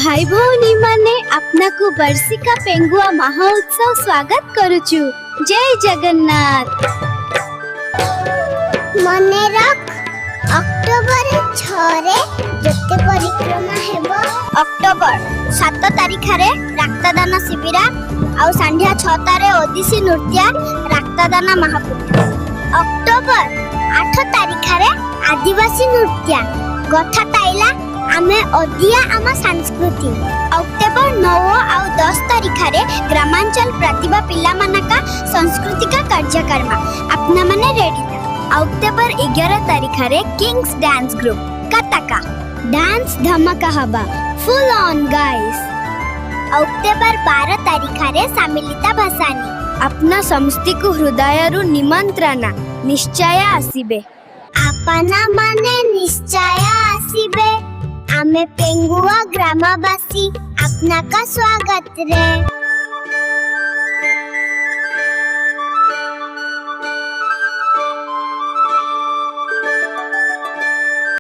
भाई भौनी माने अपना को वर्षिका पेंगुआ महोत्सव स्वागत करुचु। जय जगन्नाथ। मने रख अक्टोबर 6 रे जते परिक्रमा हेबो। अक्टोबर 7 तारिख रे रक्तदान शिविर आउ संध्या 6 तारे ओडिसी नृत्य रक्तदान महापूजा। अक्टोबर 8 तारिख रे आदिवासी नृत्य गथा ताइला आमे ओदिया आमा संस्कृति। अक्टोबर 9 आउ 10 तारिख रे ग्रामांचल प्रतिभा पिला मानका सांस्कृतिक कार्यक्रम अपना माने रेडी था। अक्टोबर 11 तारिख रे किंग्स डांस ग्रुप कटका डांस धमाका हबा फुल ऑन गाइस। अक्टोबर 12 तारिख रे सामिलिता भासानी अपना समस्ती को हृदय रु निमंत्रणा निश्चय आसीबे। आपना माने निश्चय आसीबे। आमे पेंगुआ ग्रामवासी अपना का स्वागत रे।